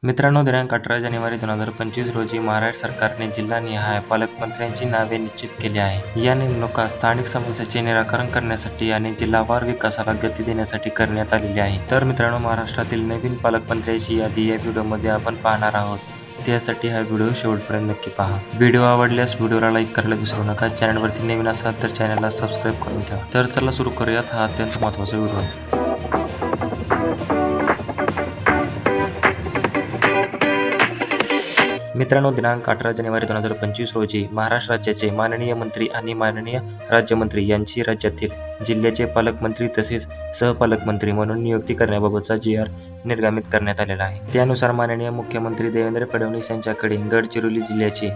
मित्रांनो, दिनांक 18 जानेवारी 2025 रोजी महाराष्ट्र सरकारने जिल्हानिहाय पालकमंत्र्यांची नावे निश्चित केली आहे. या नेमणुका स्थानिक समस्यांचे निराकरण करण्यासाठी आणि जिल्हावार विकासाला गती देण्यासाठी करण्यात आलेली आहे. तर मित्रांनो, महाराष्ट्रातील नवीन पालकमंत्र्यांची यादी या व्हिडिओमध्ये आपण पाहणार आहोत. त्यासाठी हा व्हिडिओ शेवटपर्यंत नक्की पहा. व्हिडिओ आवडल्यास व्हिडिओला लाईक करायला विसरू नका. चॅनलवरती नवीन असाल तर चॅनलला सबस्क्राईब करून ठेवा. तर चला सुरू करूयात हा अत्यंत महत्त्वाचा व्हिडिओ आहे. मित्रांनो, दिनांक 18 जानेवारी 2025 रोजी महाराष्ट्र राज्याचे माननीय मंत्री आणि माननीय राज्यमंत्री यांची राज्यातील जिल्ह्याचे पालकमंत्री तसेच सहपालकमंत्री म्हणून नियुक्ती करण्याबाबतचा जी.आर. निर्गमित करण्यात आलेला आहे. त्यानुसार माननीय मुख्यमंत्री देवेंद्र फडणवीस यांच्याकडे गडचिरोली जिल्ह्याचे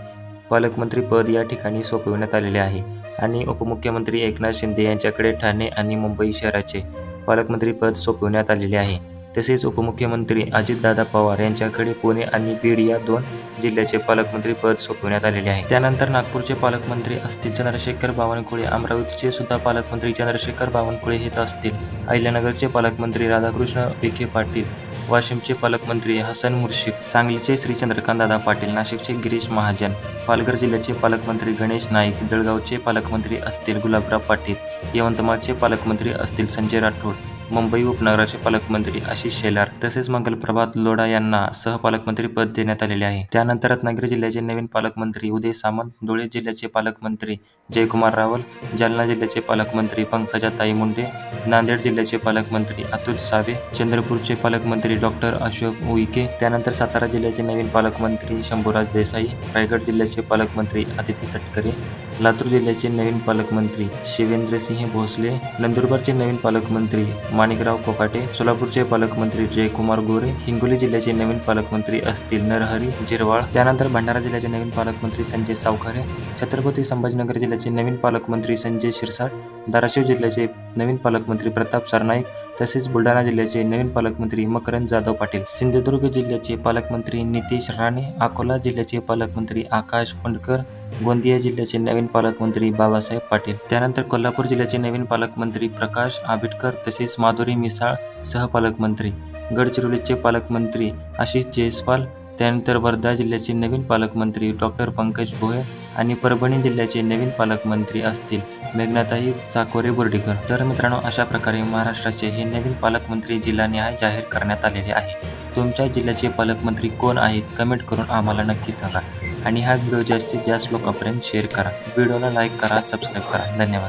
पालकमंत्री पद या ठिकाणी सोपविण्यात आलेले आहे आणि उपमुख्यमंत्री एकनाथ शिंदे यांच्याकडे ठाणे आणि मुंबई शहराचे पालकमंत्री पद सोपविण्यात आलेले आहे. तसेच उपमुख्यमंत्री अजितदादा पवार यांच्याकडे पुणे आणि बीड या 2 जिल्ह्याचे पालकमंत्री पद सोपविण्यात आलेले आहे. त्यानंतर नागपूरचे पालकमंत्री असतील चंद्रशेखर बावनकुळे, अमरावतीचे सुद्धा पालकमंत्री चंद्रशेखर बावनकुळे हेच असतील, अहिल्यानगरचे पालकमंत्री राधाकृष्ण विखे पाटील, वाशिमचे पालकमंत्री हसन मुश्रीफ, सांगलीचे श्री चंद्रकांतदादा पाटील, नाशिकचे गिरीश महाजन, पालघर जिल्ह्याचे पालकमंत्री गणेश नाईक, जळगावचे पालकमंत्री असतील गुलाबराव पाटील, यवतमाळचे पालकमंत्री असतील संजय राठोड, मुंबई उपनगराचे पालकमंत्री आशिष शेलार तसेच मंगलप्रभात लोढा यांना सहपालकमंत्री पद देण्यात आलेले आहे. त्यानंतर रत्नागिरी जिल्ह्याचे नवीन पालकमंत्री उदय सामंत, धुळे जिल्ह्याचे पालकमंत्री जयकुमार रावल, जालना जिल्ह्याचे पालकमंत्री पंकजाताई मुंडे, नांदेड जिल्ह्याचे पालकमंत्री अतुल सावे, चंद्रपूरचे पालकमंत्री डॉक्टर अशोक उईके, त्यानंतर सातारा जिल्ह्याचे नवीन पालकमंत्री शंभूराज देसाई, रायगड जिल्ह्याचे पालकमंत्री अदिती तटकरे, लातूर जिल्ह्याचे नवीन पालकमंत्री शिवेंद्रसिंह भोसले, नंदुरबारचे नवीन पालकमंत्री माणिकराव कोकाटे, सोलापूरचे पालकमंत्री जयकुमार गोरे, हिंगोली जिल्ह्याचे नवीन पालकमंत्री असतील नरहरी झिरवाळ, त्यानंतर भंडारा जिल्ह्याचे नवीन पालकमंत्री संजय सावकारे, छत्रपती संभाजीनगर जिल्ह्याचे नवीन पालकमंत्री संजय शिरसाट, धाराशिव जिल्ह्याचे नवीन पालकमंत्री प्रताप सरनाईक तसेच बुलढाणा जिल्ह्याचे नवीन पालकमंत्री मकरंद जाधव पाटील, सिंधुदुर्ग जिल्ह्याचे पालकमंत्री नितेश राणे, अकोला जिल्ह्याचे पालकमंत्री आकाश फंडकर, गोंदिया जिल्ह्याचे नवीन पालकमंत्री बाबासाहेब पाटील, त्यानंतर कोल्हापूर जिल्ह्याचे नवीन पालकमंत्री प्रकाश आंबेडकर तसेच माधुरी मिसाळ सहपालकमंत्री, गडचिरोलीचे पालकमंत्री आशिष जयस्वाल, त्यानंतर वर्धा जिल्ह्याचे नवीन पालकमंत्री डॉक्टर पंकज भोयर आणि परभणी जिल्ह्याचे नवीन पालकमंत्री असतील मेघनाताई चाकोरे बोर्डीकर. तर मित्रांनो, अशा प्रकारे महाराष्ट्राचे हे नवीन पालकमंत्री जिल्हानिहाय जाहीर करण्यात आलेले आहे. तुमच्या जिल्ह्याचे पालकमंत्री कोण आहेत कमेंट करून आम्हाला नक्की सांगा आणि हा व्हिडिओ जास्तीत जास्त लोकांपर्यंत शेअर करा. व्हिडिओला लाईक करा, सबस्क्राईब करा. धन्यवाद.